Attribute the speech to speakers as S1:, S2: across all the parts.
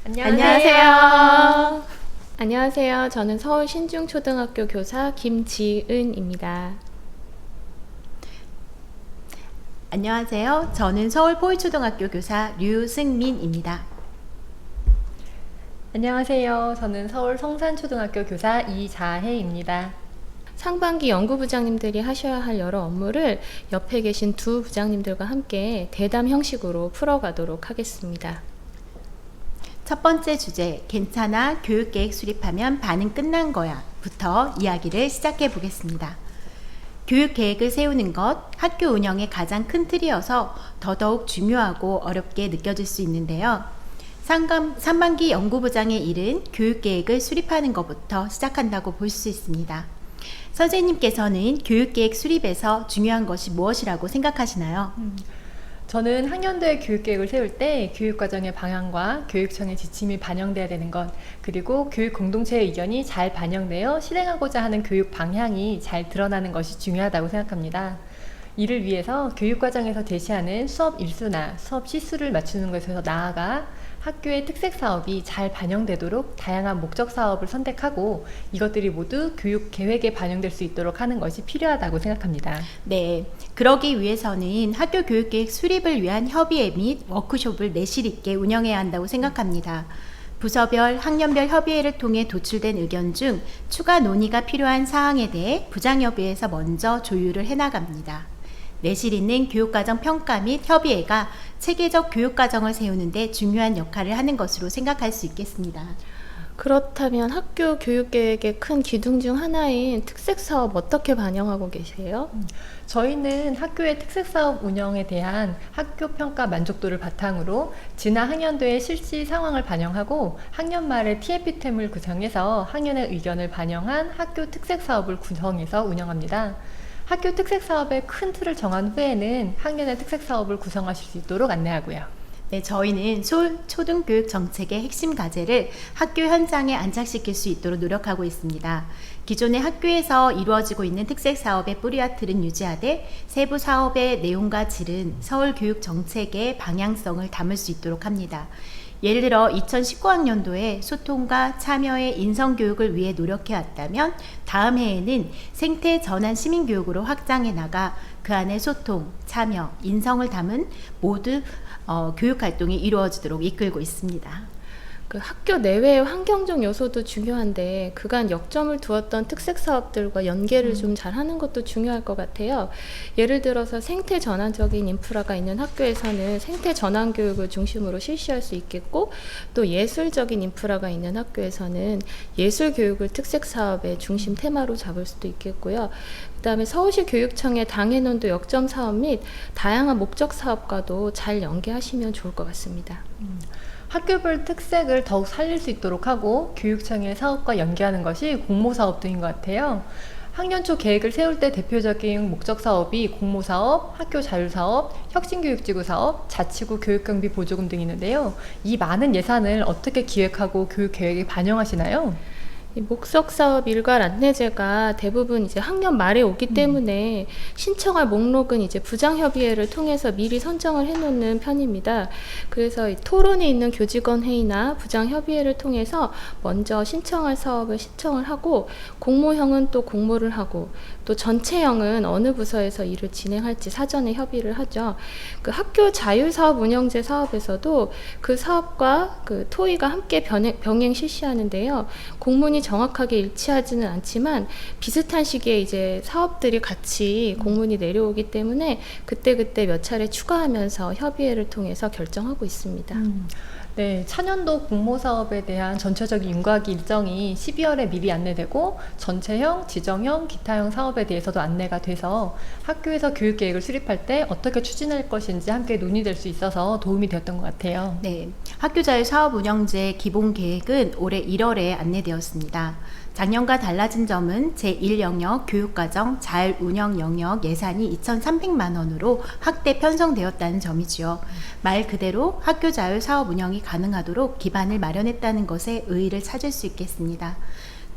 S1: 안녕하세요. 안녕하세요. 저는 서울 신중초등학교 교사 김지은입니다.
S2: 안녕하세요. 저는 서울 포유초등학교 교사 류승민입니다.
S3: 안녕하세요. 저는 서울 성산초등학교 교사 이자혜입니다.
S1: 상반기 연구부장님들이 하셔야 할 여러 업무를 옆에 계신 두 부장님들과 함께 대담 형식으로 풀어가도록 하겠습니다.
S2: 첫 번째 주제, 괜찮아, 교육계획 수립하면 반은 끝난 거야 부터 이야기를 시작해 보겠습니다. 교육계획을 세우는 것, 학교 운영의 가장 큰 틀이어서 더더욱 중요하고 어렵게 느껴질 수 있는데요. 3반기 연구부장의 일은 교육계획을 수립하는 것부터 시작한다고 볼 수 있습니다. 선생님께서는 교육계획 수립에서 중요한 것이 무엇이라고 생각하시나요?
S3: 저는 학년도의 교육계획을 세울 때 교육과정의 방향과 교육청의 지침이 반영돼야 되는 것, 그리고 교육 공동체의 의견이 잘 반영되어 실행하고자 하는 교육 방향이 잘 드러나는 것이 중요하다고 생각합니다. 이를 위해서 교육과정에서 제시하는 수업 일수나 수업 시수를 맞추는 것에서 나아가 학교의 특색 사업이 잘 반영되도록 다양한 목적 사업을 선택하고 이것들이 모두 교육 계획에 반영될 수 있도록 하는 것이 필요하다고 생각합니다.
S2: 네, 그러기 위해서는 학교 교육계획 수립을 위한 협의회 및 워크숍을 내실 있게 운영해야 한다고 생각합니다. 부서별, 학년별 협의회를 통해 도출된 의견 중 추가 논의가 필요한 사항에 대해 부장협의회에서 먼저 조율을 해나갑니다. 내실 있는 교육과정 평가 및 협의회가 체계적 교육과정을 세우는 데 중요한 역할을 하는 것으로 생각할 수 있겠습니다.
S1: 그렇다면 학교 교육계획의 큰 기둥 중 하나인 특색사업 어떻게 반영하고 계세요?
S3: 저희는 학교의 특색사업 운영에 대한 학교 평가 만족도를 바탕으로 지난 학년도의 실시 상황을 반영하고 학년 말에 TF템을 구성해서 학년의 의견을 반영한 학교 특색사업을 구성해서 운영합니다. 학교 특색사업의 큰 틀을 정한 후에는 학년의 특색사업을 구성하실 수 있도록 안내하고요.
S2: 네, 저희는 초등교육 정책의 핵심 과제를 학교 현장에 안착시킬 수 있도록 노력하고 있습니다. 기존의 학교에서 이루어지고 있는 특색 사업의 뿌리와 틀은 유지하되 세부 사업의 내용과 질은 서울 교육 정책의 방향성을 담을 수 있도록 합니다. 예를 들어 2019학년도에 소통과 참여의 인성교육을 위해 노력해왔다면 다음 해에는 생태 전환 시민교육으로 확장해 나가 그 안에 소통, 참여, 인성을 담은 모두 교육활동이 이루어지도록 이끌고 있습니다.
S1: 그 학교 내외의 환경적 요소도 중요한데 그간 역점을 두었던 특색 사업들과 연계를 좀 잘하는 것도 중요할 것 같아요. 예를 들어서 생태 전환적인 인프라가 있는 학교에서는 생태 전환 교육을 중심으로 실시할 수 있겠고 또 예술적인 인프라가 있는 학교에서는 예술 교육을 특색 사업의 중심 테마로 잡을 수도 있겠고요. 그다음에 서울시 교육청의 당해논도 역점 사업 및 다양한 목적 사업과도 잘 연계하시면 좋을 것 같습니다.
S3: 학교별 특색을 더욱 살릴 수 있도록 하고 교육청의 사업과 연계하는 것이 공모사업 등인 것 같아요. 학년 초 계획을 세울 때 대표적인 목적 사업이 공모사업, 학교 자율사업, 혁신교육지구 사업, 자치구 교육경비 보조금 등이 있는데요. 이 많은 예산을 어떻게 기획하고 교육계획에 반영하시나요?
S1: 이 목석 사업 일괄 안내제가 대부분 이제 학년 말에 오기 때문에 신청할 목록은 이제 부장협의회를 통해서 미리 선정을 해놓는 편입니다. 그래서 이 토론이 있는 교직원 회의나 부장협의회를 통해서 먼저 신청할 사업을 신청을 하고 공모형은 또 공모를 하고 또 전체형은 어느 부서에서 일을 진행할지 사전에 협의를 하죠. 그 학교 자율사업 운영제 사업에서도 그 사업과 그 토의가 함께 병행 실시하는데요. 공문이 정확하게 일치하지는 않지만 비슷한 시기에 이제 사업들이 같이 공문이 내려오기 때문에 그때그때 몇 차례 추가하면서 협의회를 통해서 결정하고 있습니다.
S3: 네, 차년도 공모사업에 대한 전체적인 윤곽 일정이 12월에 미리 안내되고 전체형, 지정형, 기타형 사업에 대해서도 안내가 돼서 학교에서 교육계획을 수립할 때 어떻게 추진할 것인지 함께 논의될 수 있어서 도움이 되었던 것 같아요.
S2: 네, 학교자율사업운영제 기본계획은 올해 1월에 안내되었습니다. 작년과 달라진 점은 제1영역 교육과정 자율운영 영역 예산이 2,300만 원으로 확대 편성되었다는 점이지요. 말 그대로 학교 자율 사업 운영이 가능하도록 기반을 마련했다는 것에 의의를 찾을 수 있겠습니다.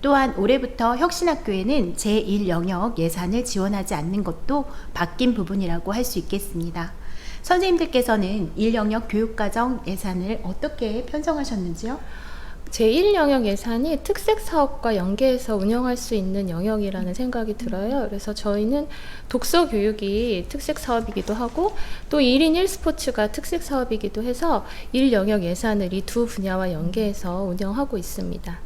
S2: 또한 올해부터 혁신학교에는 제1영역 예산을 지원하지 않는 것도 바뀐 부분이라고 할 수 있겠습니다. 선생님들께서는 1영역 교육과정 예산을 어떻게 편성하셨는지요?
S1: 제1영역 예산이 특색 사업과 연계해서 운영할 수 있는 영역이라는 생각이 들어요. 그래서 저희는 독서 교육이 특색 사업이기도 하고 또 1인 1스포츠가 특색 사업이기도 해서 1영역 예산을 이 두 분야와 연계해서 운영하고 있습니다.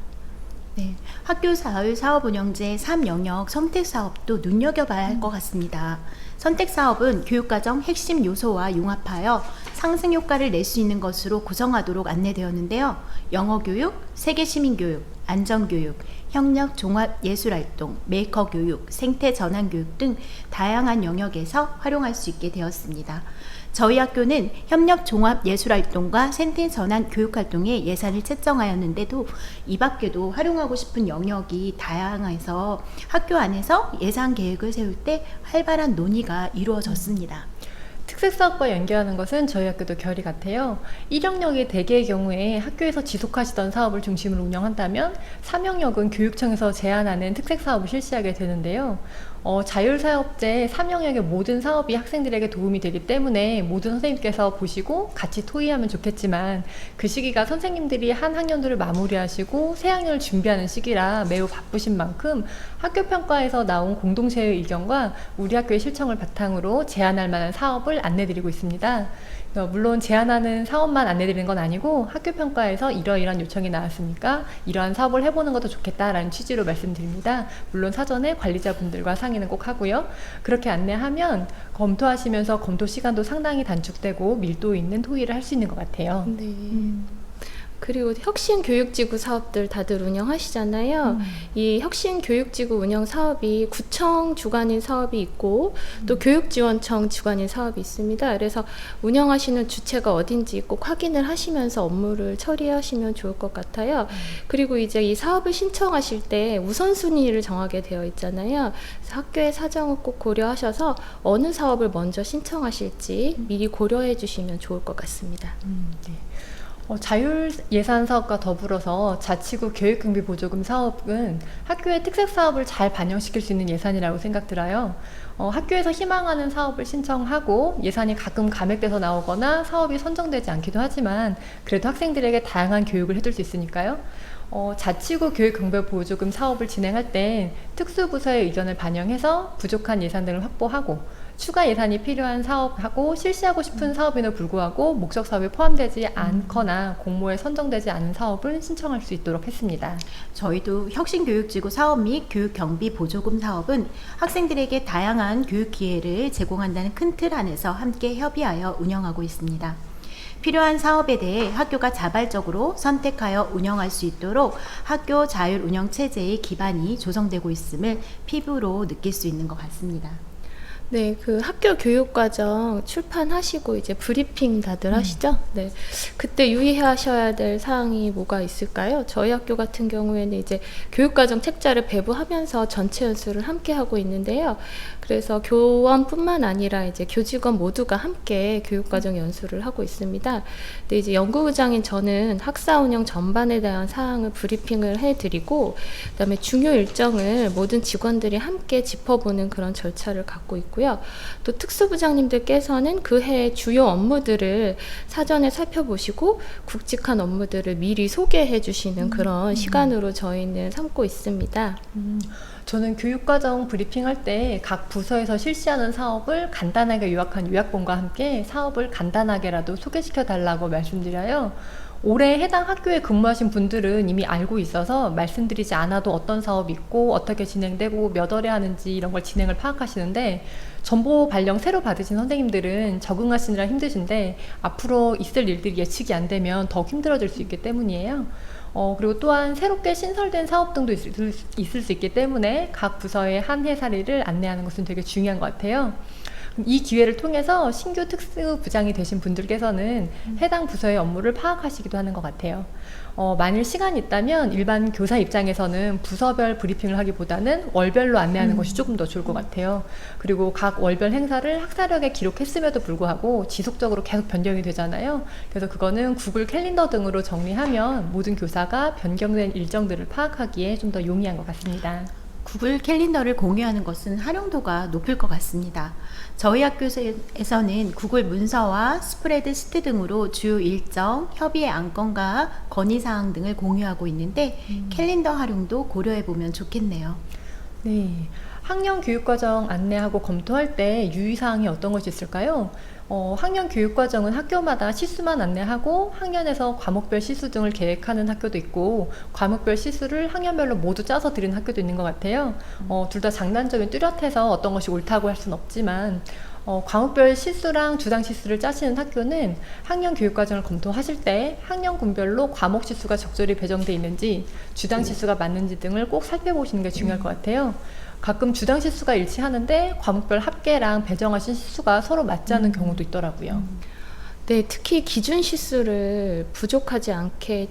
S2: 네, 학교 자율 사업 운영제 3영역 선택 사업도 눈여겨봐야 할 것 같습니다. 선택 사업은 교육과정 핵심 요소와 융합하여 상승 효과를 낼 수 있는 것으로 구성하도록 안내되었는데요. 영어 교육, 세계 시민 교육, 안전 교육, 협력 종합 예술 활동, 메이커 교육, 생태 전환 교육 등 다양한 영역에서 활용할 수 있게 되었습니다. 저희 학교는 협력 종합 예술 활동과 생태 전환 교육 활동에 예산을 책정하였는데도 이 밖에도 활용하고 싶은 영역이 다양해서 학교 안에서 예산 계획을 세울 때 활발한 논의가 이루어졌습니다.
S3: 특색 사업과 연계하는 것은 저희 학교도 결이 같아요. 1영역이 대개의 경우에 학교에서 지속하시던 사업을 중심으로 운영한다면 3영역은 교육청에서 제안하는 특색 사업을 실시하게 되는데요. 자율사업제 3영역의 모든 사업이 학생들에게 도움이 되기 때문에 모든 선생님께서 보시고 같이 토의하면 좋겠지만 그 시기가 선생님들이 한 학년도를 마무리하시고 새 학년을 준비하는 시기라 매우 바쁘신 만큼 학교 평가에서 나온 공동체의 의견과 우리 학교의 실정을 바탕으로 제안할 만한 사업을 안내드리고 있습니다. 물론 제안하는 사업만 안내드리는 건 아니고 학교 평가에서 이러이러한 요청이 나왔으니까 이러한 사업을 해보는 것도 좋겠다라는 취지로 말씀드립니다. 물론 사전에 관리자분들과 상의는 꼭 하고요. 그렇게 안내하면 검토하시면서 검토 시간도 상당히 단축되고 밀도 있는 토의를 할 수 있는 것 같아요.
S1: 네. 그리고 혁신교육지구 사업들 다들 운영하시잖아요. 이 혁신교육지구 운영 사업이 구청 주관인 사업이 있고 또 교육지원청 주관인 사업이 있습니다. 그래서 운영하시는 주체가 어딘지 꼭 확인을 하시면서 업무를 처리하시면 좋을 것 같아요. 그리고 이제 이 사업을 신청하실 때 우선순위를 정하게 되어 있잖아요. 그래서 학교의 사정을 꼭 고려하셔서 어느 사업을 먼저 신청하실지 미리 고려해 주시면 좋을 것 같습니다.
S3: 네. 자율 예산 사업과 더불어서 자치구 교육경비 보조금 사업은 학교의 특색 사업을 잘 반영시킬 수 있는 예산이라고 생각 들어요. 학교에서 희망하는 사업을 신청하고 예산이 가끔 감액돼서 나오거나 사업이 선정되지 않기도 하지만 그래도 학생들에게 다양한 교육을 해줄 수 있으니까요. 자치구 교육경비 보조금 사업을 진행할 땐 특수부서의 의견을 반영해서 부족한 예산 등을 확보하고 추가 예산이 필요한 사업하고 실시하고 싶은 사업에도 불구하고 목적 사업에 포함되지 않거나 공모에 선정되지 않은 사업을 신청할 수 있도록 했습니다.
S2: 저희도 혁신교육지구 사업 및 교육경비 보조금 사업은 학생들에게 다양한 교육 기회를 제공한다는 큰 틀 안에서 함께 협의하여 운영하고 있습니다. 필요한 사업에 대해 학교가 자발적으로 선택하여 운영할 수 있도록 학교 자율 운영 체제의 기반이 조성되고 있음을 피부로 느낄 수 있는 것 같습니다.
S1: 네, 그 학교 교육과정 출판하시고 이제 브리핑 다들 하시죠? 네. 그때 유의하셔야 될 사항이 뭐가 있을까요? 저희 학교 같은 경우에는 이제 교육과정 책자를 배부하면서 전체 연수를 함께 하고 있는데요. 그래서 교원뿐만 아니라 이제 교직원 모두가 함께 교육과정 연수를 하고 있습니다. 근데 이제 연구부장인 저는 학사 운영 전반에 대한 사항을 브리핑을 해드리고, 그다음에 중요 일정을 모든 직원들이 함께 짚어보는 그런 절차를 갖고 있고요. 또 특수부장님들께서는 그 해의 주요 업무들을 사전에 살펴보시고 굵직한 업무들을 미리 소개해 주시는 그런 시간으로 저희는 삼고 있습니다.
S3: 저는 교육과정 브리핑할 때 각 부서에서 실시하는 사업을 간단하게 요약한 요약본과 함께 사업을 간단하게라도 소개시켜 달라고 말씀드려요. 올해 해당 학교에 근무하신 분들은 이미 알고 있어서 말씀드리지 않아도 어떤 사업이 있고 어떻게 진행되고 몇 월에 하는지 이런 걸 진행을 파악하시는데, 정보 발령 새로 받으신 선생님들은 적응하시느라 힘드신데 앞으로 있을 일들이 예측이 안 되면 더 힘들어질 수 있기 때문이에요. 그리고 또한 새롭게 신설된 사업 등도 있을 수 있기 때문에 각 부서의 한 해 사례를 안내하는 것은 되게 중요한 것 같아요. 이 기회를 통해서 신규 특수부장이 되신 분들께서는 해당 부서의 업무를 파악하시기도 하는 것 같아요. 만일 시간이 있다면 일반 교사 입장에서는 부서별 브리핑을 하기보다는 월별로 안내하는 것이 조금 더 좋을 것 같아요. 그리고 각 월별 행사를 학사력에 기록했음에도 불구하고 지속적으로 계속 변경이 되잖아요. 그래서 그거는 구글 캘린더 등으로 정리하면 모든 교사가 변경된 일정들을 파악하기에 좀 더 용이한 것 같습니다.
S2: 구글 캘린더를 공유하는 것은 활용도가 높을 것 같습니다. 저희 학교에서는 구글 문서와 스프레드 시트 등으로 주요 일정, 협의의 안건과 건의사항 등을 공유하고 있는데 캘린더 활용도 고려해보면 좋겠네요.
S3: 네. 학년 교육과정 안내하고 검토할 때 유의사항이 어떤 것이 있을까요? 학년 교육과정은 학교마다 시수만 안내하고 학년에서 과목별 시수 등을 계획하는 학교도 있고 과목별 시수를 학년별로 모두 짜서 드리는 학교도 있는 것 같아요. 둘 다 장단점이 뚜렷해서 어떤 것이 옳다고 할 수는 없지만 과목별 시수랑 주당 시수를 짜시는 학교는 학년 교육과정을 검토하실 때 학년군별로 과목 시수가 적절히 배정되어 있는지 주당 시수가 맞는지 등을 꼭 살펴보시는 게 중요할 것 같아요. 가끔 주당 시수가 일치하는데 과목별 합계랑 배정하신 시수가 서로 맞지 않는 경우도 있더라고요.
S1: 네, 특히 기준 시수를 부족하지 않게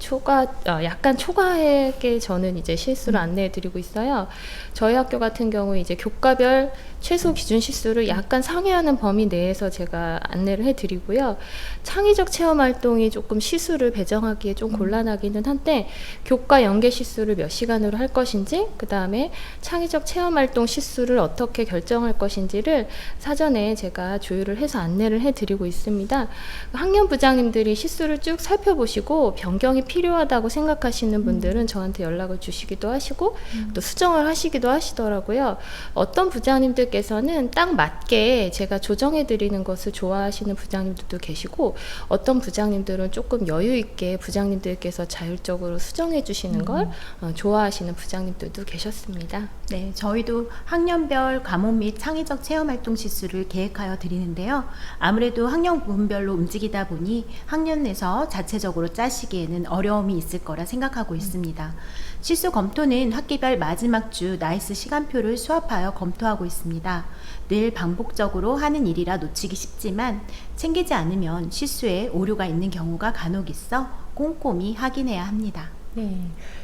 S1: 약간 초과하게 저는 이제 실수를 안내해 드리고 있어요. 저희 학교 같은 경우 이제 교과별 최소 기준 시수를 약간 상회하는 범위 내에서 제가 안내를 해 드리고요. 창의적 체험 활동이 조금 시수를 배정하기에 좀 곤란하기는 한데 교과 연계 시수를 몇 시간으로 할 것인지, 그 다음에 창의적 체험 활동 시수를 어떻게 결정할 것인지를 사전에 제가 조율을 해서 안내를 해 드리고 있습니다. 학년 부장님들이 시수를 쭉 살펴보시고 변경이 필요하다고 생각하시는 분들은 저한테 연락을 주시기도 하시고 또 수정을 하시기도 하시더라고요. 어떤 부장님들께서는 딱 맞게 제가 조정해 드리는 것을 좋아하시는 부장님들도 계시고 어떤 부장님들은 조금 여유 있게 부장님들께서 자율적으로 수정해 주시는 걸 좋아하시는 부장님들도 계셨습니다.
S2: 네, 저희도 학년별 과목 및 창의적 체험 활동 시수를 계획하여 드리는데요. 아무래도 학년군별로 움직이다 보니 학년 내에서 자체적으로 짜시기에는 어려움이 있을 거라 생각하고 있습니다. 시수 검토는 학기별 마지막 주 나이스 시간표를 수합하여 검토하고 있습니다. 늘 반복적으로 하는 일이라 놓치기 쉽지만 챙기지 않으면 시수에 오류가 있는 경우가 간혹 있어 꼼꼼히 확인해야 합니다.
S3: 네.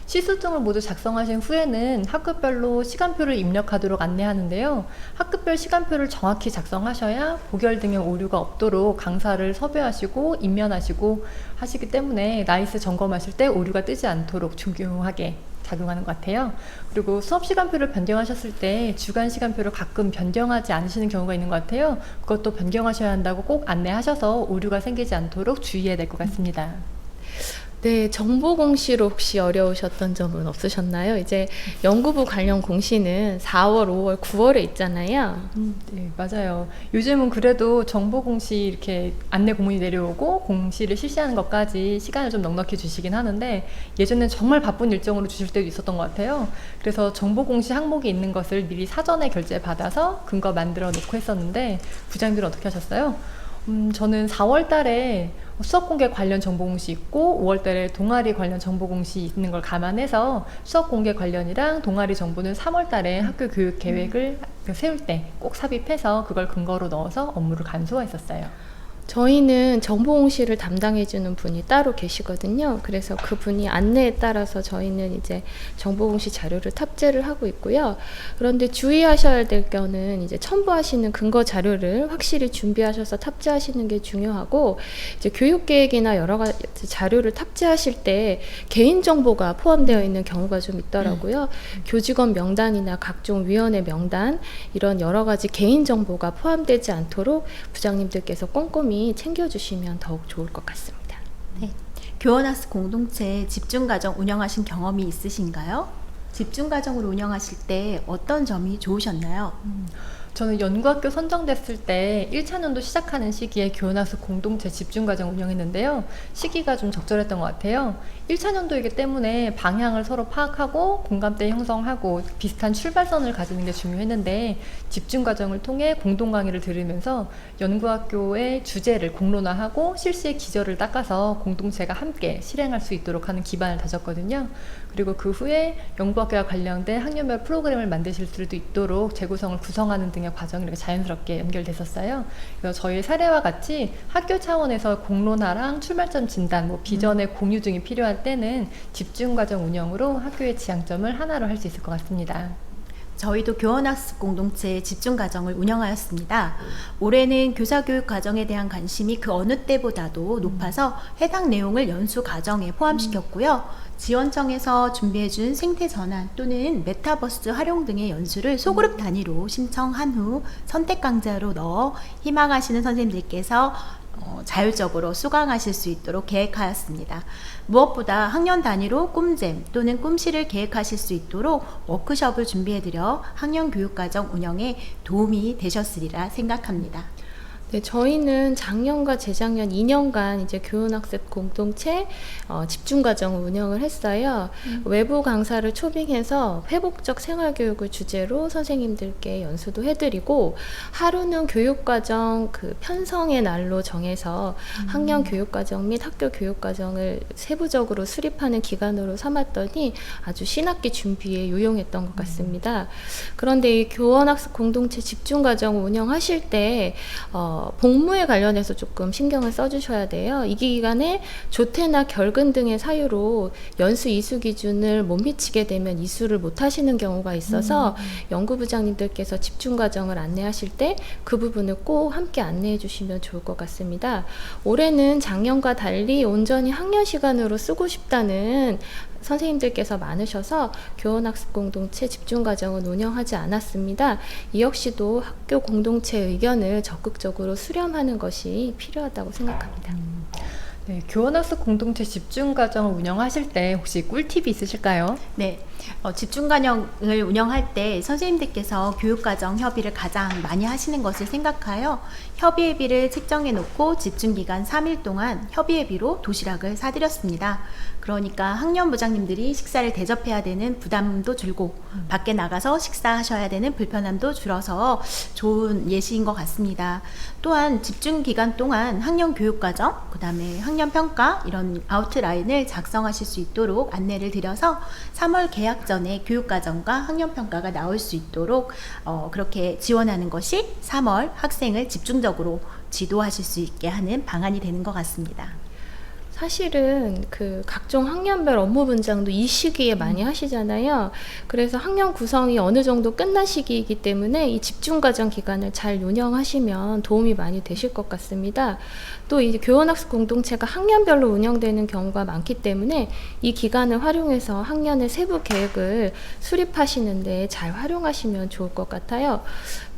S3: 시수증을 모두 작성하신 후에는 학급별로 시간표를 입력하도록 안내하는데요. 학급별 시간표를 정확히 작성하셔야 보결 등의 오류가 없도록 강사를 섭외하시고 임면하시고 하시기 때문에 나이스 점검하실 때 오류가 뜨지 않도록 중요하게 작용하는 것 같아요. 그리고 수업 시간표를 변경하셨을 때 주간 시간표를 가끔 변경하지 않으시는 경우가 있는 것 같아요. 그것도 변경하셔야 한다고 꼭 안내하셔서 오류가 생기지 않도록 주의해야 될 것 같습니다.
S1: 네, 정보 공시로 혹시 어려우셨던 점은 없으셨나요? 이제 연구부 관련 공시는 4월, 5월, 9월에 있잖아요.
S3: 네, 맞아요. 요즘은 그래도 정보 공시 이렇게 안내 공문이 내려오고 공시를 실시하는 것까지 시간을 좀 넉넉히 주시긴 하는데 예전엔 정말 바쁜 일정으로 주실 때도 있었던 것 같아요. 그래서 정보 공시 항목이 있는 것을 미리 사전에 결제 받아서 근거 만들어 놓고 했었는데 부장님들은 어떻게 하셨어요? 저는 4월 달에 수업 공개 관련 정보 공시 있고 5월 달에 동아리 관련 정보 공시 있는 걸 감안해서 수업 공개 관련이랑 동아리 정보는 3월 달에 학교 교육 계획을 세울 때 꼭 삽입해서 그걸 근거로 넣어서 업무를 간소화했었어요.
S1: 저희는 정보 공시를 담당해주는 분이 따로 계시거든요. 그래서 그분이 안내에 따라서 저희는 이제 정보 공시 자료를 탑재를 하고 있고요. 그런데 주의하셔야 될 거는 이제 첨부하시는 근거 자료를 확실히 준비하셔서 탑재하시는 게 중요하고 이제 교육 계획이나 여러 가지 자료를 탑재하실 때 개인 정보가 포함되어 있는 경우가 좀 있더라고요. 교직원 명단이나 각종 위원회 명단 이런 여러 가지 개인 정보가 포함되지 않도록 부장님들께서 꼼꼼히 챙겨주시면 더욱 좋을 것 같습니다.
S2: 네. 교원학습 공동체 집중과정 운영하신 경험이 있으신가요? 집중과정을 운영하실 때 어떤 점이 좋으셨나요?
S3: 저는 연구학교 선정됐을 때 1차년도 시작하는 시기에 교원학습 공동체 집중과정 운영했는데요. 시기가 좀 적절했던 것 같아요. 1차년도이기 때문에 방향을 서로 파악하고 공감대 형성하고 비슷한 출발선을 가지는 게 중요했는데 집중과정을 통해 공동 강의를 들으면서 연구학교의 주제를 공론화하고 실시의 기저를 닦아서 공동체가 함께 실행할 수 있도록 하는 기반을 다졌거든요. 그리고 그 후에 연구학교와 관련된 학년별 프로그램을 만드실 수도 있도록 재구성을 구성하는 등의 과정이 이렇게 자연스럽게 연결됐었어요. 그래서 저희 사례와 같이 학교 차원에서 공론화랑 출발점 진단, 비전의 공유 등이 필요할 때는 집중과정 운영으로 학교의 지향점을 하나로 할 수 있을 것 같습니다.
S2: 저희도 교원학습 공동체 집중과정을 운영하였습니다. 올해는 교사교육 과정에 대한 관심이 그 어느 때보다도 높아서 해당 내용을 연수 과정에 포함시켰고요. 지원청에서 준비해준 생태전환 또는 메타버스 활용 등의 연수를 소그룹 단위로 신청한 후 선택 강좌로 넣어 희망하시는 선생님들께서 자율적으로 수강하실 수 있도록 계획하였습니다. 무엇보다 학년 단위로 꿈잼 또는 꿈실을 계획하실 수 있도록 워크숍을 준비해드려 학년 교육과정 운영에 도움이 되셨으리라 생각합니다.
S1: 네, 저희는 작년과 재작년 2년간 이제 교원학습 공동체 집중과정을 운영을 했어요. 외부 강사를 초빙해서 회복적 생활교육을 주제로 선생님들께 연수도 해드리고, 하루는 교육과정 그 편성의 날로 정해서 학년 교육과정 및 학교 교육과정을 세부적으로 수립하는 기간으로 삼았더니 아주 신학기 준비에 유용했던 것 같습니다. 그런데 이 교원학습 공동체 집중과정을 운영하실 때 복무에 관련해서 조금 신경을 써주셔야 돼요. 이 기간에 조퇴나 결근 등의 사유로 연수 이수 기준을 못 미치게 되면 이수를 못 하시는 경우가 있어서 연구부장님들께서 집중과정을 안내하실 때 그 부분을 꼭 함께 안내해 주시면 좋을 것 같습니다. 올해는 작년과 달리 온전히 학년 시간으로 쓰고 싶다는 선생님들께서 많으셔서 교원학습 공동체 집중과정은 운영하지 않았습니다. 이 역시도 학교 공동체의 의견을 적극적으로 수렴하는 것이 필요하다고 생각합니다.
S3: 네, 교원학습 공동체 집중과정을 운영하실 때 혹시 꿀팁이 있으실까요?
S2: 네, 집중과정을 운영할 때 선생님들께서 교육과정 협의를 가장 많이 하시는 것을 생각하여 협의회비를 책정해 놓고 집중기간 3일 동안 협의회비로 도시락을 사드렸습니다. 그러니까 학년부장님들이 식사를 대접해야 되는 부담도 줄고 밖에 나가서 식사하셔야 되는 불편함도 줄어서 좋은 예시인 것 같습니다. 또한 집중기간 동안 학년 교육과정, 그 다음에 학년평가 이런 아웃라인을 작성하실 수 있도록 안내를 드려서 3월 개학 전에 교육과정과 학년평가가 나올 수 있도록 그렇게 지원하는 것이 3월 학생을 집중적으로 지도하실 수 있게 하는 방안이 되는 것 같습니다.
S1: 사실은 그 각종 학년별 업무 분장도 이 시기에 많이 하시잖아요. 그래서 학년 구성이 어느 정도 끝난 시기이기 때문에 이 집중과정 기간을 잘 운영하시면 도움이 많이 되실 것 같습니다. 또 이제 교원학습 공동체가 학년별로 운영되는 경우가 많기 때문에 이 기간을 활용해서 학년의 세부 계획을 수립하시는데 잘 활용하시면 좋을 것 같아요.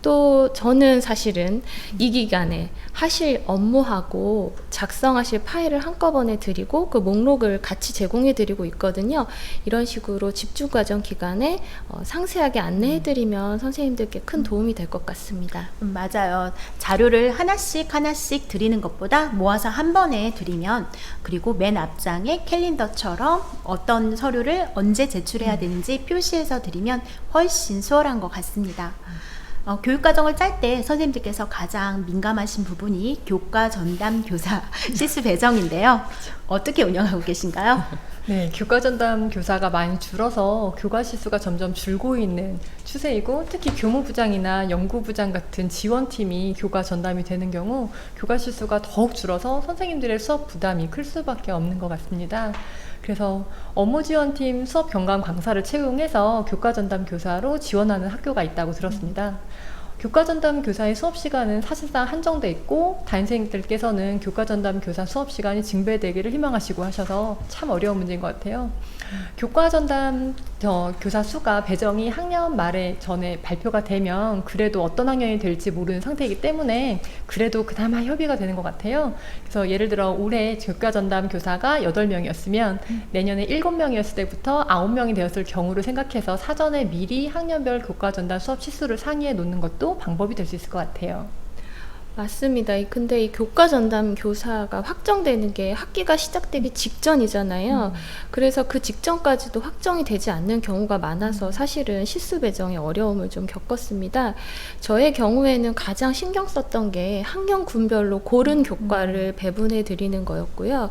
S1: 또 저는 사실은 이 기간에 하실 업무하고 작성하실 파일을 한꺼번에 드리고 그 목록을 같이 제공해 드리고 있거든요. 이런 식으로 집중과정 기간에 상세하게 안내해 드리면 선생님들께 큰 도움이 될 것 같습니다.
S2: 맞아요. 자료를 하나씩 드리는 것보다 모아서 한 번에 드리면, 그리고 맨 앞장에 캘린더처럼 어떤 서류를 언제 제출해야 되는지 표시해서 드리면 훨씬 수월한 것 같습니다. 교육과정을 짤 때 선생님들께서 가장 민감하신 부분이 교과 전담 교사 실수 배정인데요. 어떻게 운영하고 계신가요?
S3: 네, 교과 전담 교사가 많이 줄어서 교과 실수가 점점 줄고 있는 추세이고, 특히 교무부장이나 연구부장 같은 지원팀이 교과 전담이 되는 경우 교과 실수가 더욱 줄어서 선생님들의 수업 부담이 클 수밖에 없는 것 같습니다. 그래서 업무지원팀 수업 경감 강사를 채용해서 교과 전담 교사로 지원하는 학교가 있다고 들었습니다. 교과 전담 교사의 수업 시간은 사실상 한정돼 있고, 담임선생님들께서는 교과 전담 교사 수업 시간이 증배되기를 희망하시고 하셔서 참 어려운 문제인 것 같아요. 교과 전담 교사 수가 배정이 학년 말에 전에 발표가 되면 그래도 어떤 학년이 될지 모르는 상태이기 때문에 그래도 그나마 협의가 되는 것 같아요. 그래서 예를 들어 올해 교과 전담 교사가 8명이었으면 내년에 7명이었을 때부터 9명이 되었을 경우를 생각해서 사전에 미리 학년별 교과 전담 수업 시수를 상의해 놓는 것도 방법이 될 수 있을 것 같아요.
S1: 맞습니다. 근데 이 교과 전담 교사가 확정되는 게 학기가 시작되기 직전이잖아요. 그래서 그 직전까지도 확정이 되지 않는 경우가 많아서 사실은 시수 배정에 어려움을 좀 겪었습니다. 저의 경우에는 가장 신경 썼던 게 학년 군별로 고른 교과를 배분해 드리는 거였고요.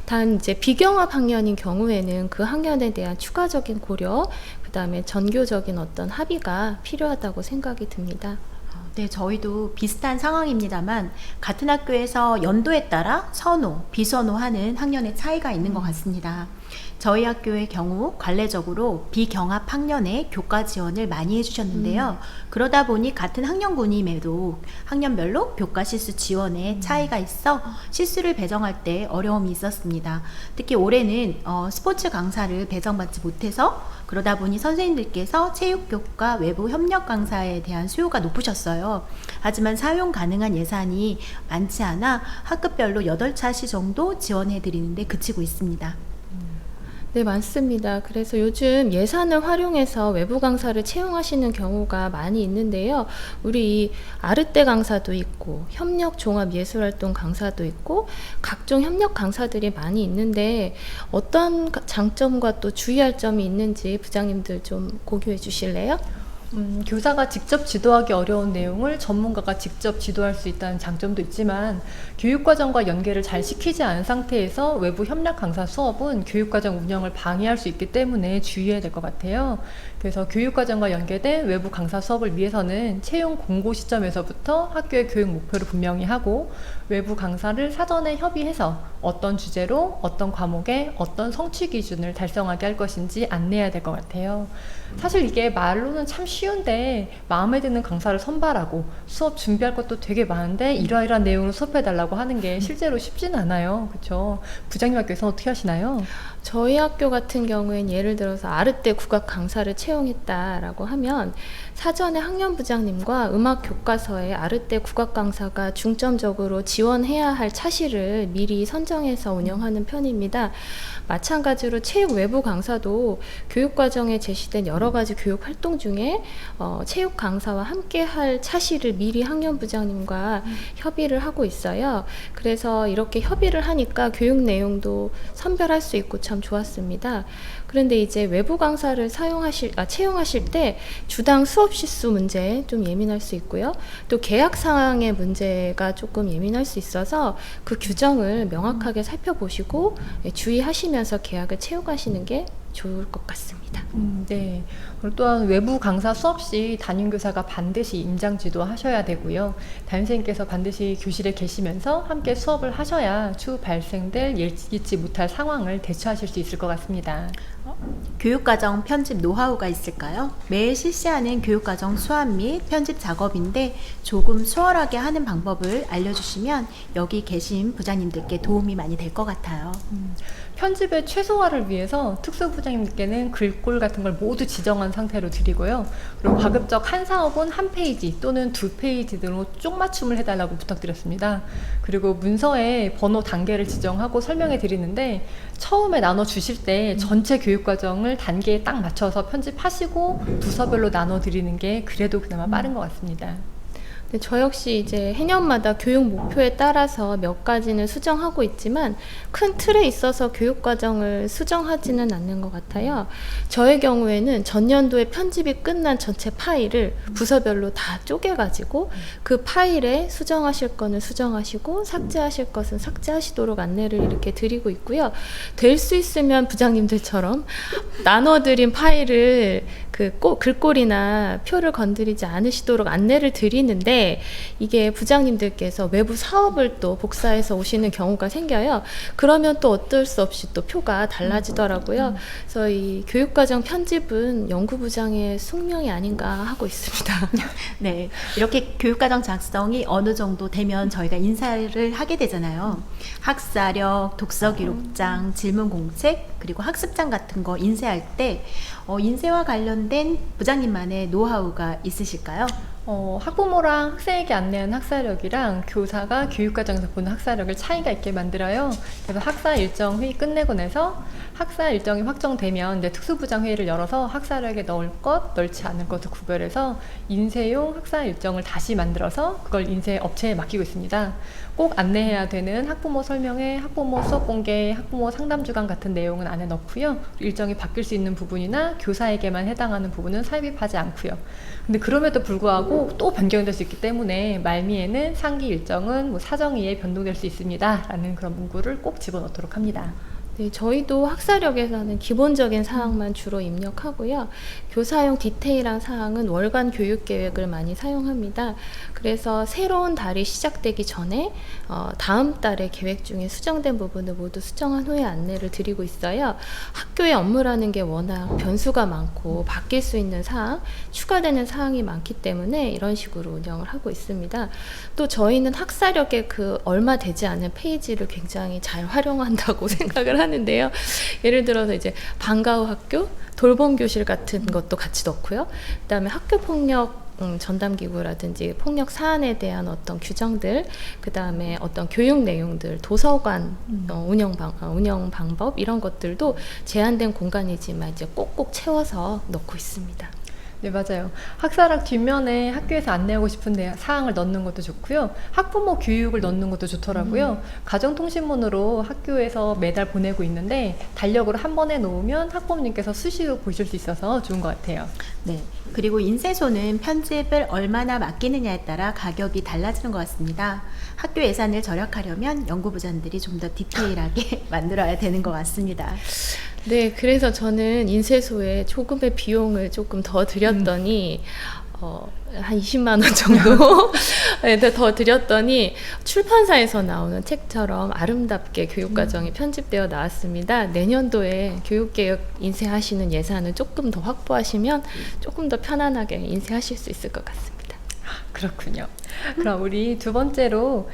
S1: 단 이제 비경합 학년인 경우에는 그 학년에 대한 추가적인 고려, 그다음에 전교적인 어떤 합의가 필요하다고 생각이 듭니다.
S2: 네, 저희도 비슷한 상황입니다만 같은 학교에서 연도에 따라 선호, 비선호하는 학년의 차이가 있는 것 같습니다. 저희 학교의 경우 관례적으로 비경합 학년에 교과 지원을 많이 해주셨는데요. 그러다 보니 같은 학년군임에도 학년별로 교과 실수 지원에 차이가 있어 실수를 배정할 때 어려움이 있었습니다. 특히 올해는 스포츠 강사를 배정받지 못해서 그러다 보니 선생님들께서 체육교과 외부 협력 강사에 대한 수요가 높으셨어요. 하지만 사용 가능한 예산이 많지 않아 학급별로 8차시 정도 지원해 드리는데 그치고 있습니다.
S1: 네, 맞습니다. 그래서 요즘 예산을 활용해서 외부 강사를 채용하시는 경우가 많이 있는데요. 우리 아르떼 강사도 있고 협력 종합 예술활동 강사도 있고 각종 협력 강사들이 많이 있는데 어떤 장점과 또 주의할 점이 있는지 부장님들 좀 공유해 주실래요?
S3: 교사가 직접 지도하기 어려운 내용을 전문가가 직접 지도할 수 있다는 장점도 있지만 교육과정과 연계를 잘 시키지 않은 상태에서 외부 협력 강사 수업은 교육과정 운영을 방해할 수 있기 때문에 주의해야 될 것 같아요. 그래서 교육과정과 연계된 외부 강사 수업을 위해서는 채용 공고 시점에서부터 학교의 교육 목표를 분명히 하고 외부 강사를 사전에 협의해서 어떤 주제로 어떤 과목에 어떤 성취 기준을 달성하게 할 것인지 안내해야 될 것 같아요. 사실 이게 말로는 참 쉬운데 마음에 드는 강사를 선발하고 수업 준비할 것도 되게 많은데 이러이러한 내용을 수업해달라고 하는 게 실제로 쉽진 않아요. 그렇죠? 부장님 학교에서 어떻게 하시나요?
S1: 저희 학교 같은 경우엔 예를 들어서 아르떼 국악 강사를 채용했다라고 하면 사전에 학년부장님과 음악 교과서에 아르떼 국악 강사가 중점적으로 지원해야 할 차시를 미리 선정해서 운영하는 편입니다. 마찬가지로 체육 외부 강사도 교육과정에 제시된 여러 가지 교육 활동 중에 체육 강사와 함께 할 차시를 미리 학년부장님과 협의를 하고 있어요. 그래서 이렇게 협의를 하니까 교육 내용도 선별할 수 있고 참 좋았습니다. 그런데 이제 외부 강사를 채용하실 때 주당 수업 시수 문제 좀 예민할 수 있고요. 또 계약 상황의 문제가 조금 예민할 수 있어서 그 규정을 명확하게 살펴보시고 주의하시면서 계약을 채용하시는 게 좋을 것 같습니다.
S3: 네. 그리고 또한 외부 강사 수업 시 담임교사가 반드시 임장 지도하셔야 되고요. 담임선생님께서 반드시 교실에 계시면서 함께 수업을 하셔야 추후 발생될 예기치 못할 상황을 대처하실 수 있을 것 같습니다.
S2: 교육과정 편집 노하우가 있을까요? 매일 실시하는 교육과정 수합 및 편집 작업인데 조금 수월하게 하는 방법을 알려주시면 여기 계신 부장님들께 도움이 많이 될 것 같아요.
S3: 편집의 최소화를 위해서 특수부장님께는 글꼴 같은 걸 모두 지정한 상태로 드리고요. 그리고 가급적 한 사업은 한 페이지 또는 2페이지 등으로 쪽맞춤을 해달라고 부탁드렸습니다. 그리고 문서에 번호 단계를 지정하고 설명해 드리는데 처음에 나눠 주실 때 전체 교육과정을 단계에 딱 맞춰서 편집하시고 부서별로 나눠 드리는 게 그래도 그나마 빠른 것 같습니다.
S1: 저 역시 이제 해년마다 교육 목표에 따라서 몇 가지는 수정하고 있지만 큰 틀에 있어서 교육 과정을 수정하지는 않는 것 같아요. 저의 경우에는 전년도에 편집이 끝난 전체 파일을 부서별로 다 쪼개가지고 그 파일에 수정하실 거는 수정하시고 삭제하실 것은 삭제하시도록 안내를 이렇게 드리고 있고요. 될 수 있으면 부장님들처럼 나눠드린 파일을 글꼴이나 표를 건드리지 않으시도록 안내를 드리는데 이게 부장님들께서 외부 사업을 또 복사해서 오시는 경우가 생겨요. 그러면 또 어쩔 수 없이 또 표가 달라지더라고요. 그래서 이 교육과정 편집은 연구부장의 숙명이 아닌가 하고 있습니다.
S2: 네, 이렇게 교육과정 작성이 어느 정도 되면 저희가 인사를 하게 되잖아요. 학사력, 독서기록장, 질문공책, 그리고 학습장 같은 거 인쇄할 때 인쇄와 관련된 부장님만의 노하우가 있으실까요?
S3: 학부모랑 학생에게 안내한 학사력이랑 교사가 교육과정에서 보는 학사력을 차이가 있게 만들어요. 그래서 학사 일정 회의 끝내고 나서 학사 일정이 확정되면 이제 특수부장 회의를 열어서 학사력에 넣을 것, 넣지 않을 것을 구별해서 인쇄용 학사 일정을 다시 만들어서 그걸 인쇄 업체에 맡기고 있습니다. 꼭 안내해야 되는 학부모 설명회, 학부모 수업 공개, 학부모 상담 주간 같은 내용은 안에 넣고요. 일정이 바뀔 수 있는 부분이나 교사에게만 해당하는 부분은 삽입하지 않고요. 근데 그럼에도 불구하고 또 변경될 수 있기 때문에 말미에는 상기 일정은 사정이에 변동될 수 있습니다 라는 그런 문구를 꼭 집어넣도록 합니다.
S1: 네, 저희도 학사력에서는 기본적인 사항만 주로 입력하고요. 교사용 디테일한 사항은 월간 교육 계획을 많이 사용합니다. 그래서 새로운 달이 시작되기 전에 다음 달에 계획 중에 수정된 부분을 모두 수정한 후에 안내를 드리고 있어요. 학교의 업무라는 게 워낙 변수가 많고 바뀔 수 있는 사항, 추가되는 사항이 많기 때문에 이런 식으로 운영을 하고 있습니다. 또 저희는 학사력의 그 얼마 되지 않은 페이지를 굉장히 잘 활용한다고 생각을 하는데요. 예를 들어서 이제 방과 후 학교, 돌봄 교실 같은 것도 같이 넣고요. 그다음에 학교 폭력 전담기구라든지 폭력 사안에 대한 어떤 규정들, 그 다음에 어떤 교육 내용들, 도서관 운영 방법 이런 것들도 제한된 공간이지만 이제 꼭꼭 채워서 넣고 있습니다.
S3: 네, 맞아요. 학사력 뒷면에 학교에서 안내하고 싶은 사항을 넣는 것도 좋고요. 학부모 교육을 넣는 것도 좋더라고요. 가정통신문으로 학교에서 매달 보내고 있는데 달력으로 한 번에 놓으면 학부모님께서 수시로 보실 수 있어서 좋은 것 같아요.
S2: 네. 그리고 인쇄소는 편집을 얼마나 맡기느냐에 따라 가격이 달라지는 것 같습니다. 학교 예산을 절약하려면 연구부장들이 좀 더 디테일하게 만들어야 되는 것 같습니다.
S1: 네, 그래서 저는 인쇄소에 조금의 비용을 조금 더 들였더니 한 20만 원 정도 더 들였더니 출판사에서 나오는 책처럼 아름답게 교육과정이 편집되어 나왔습니다. 내년도에 교육개혁 인쇄하시는 예산을 조금 더 확보하시면 조금 더 편안하게 인쇄하실 수 있을 것 같습니다.
S3: 그렇군요. 그럼 우리 두 번째로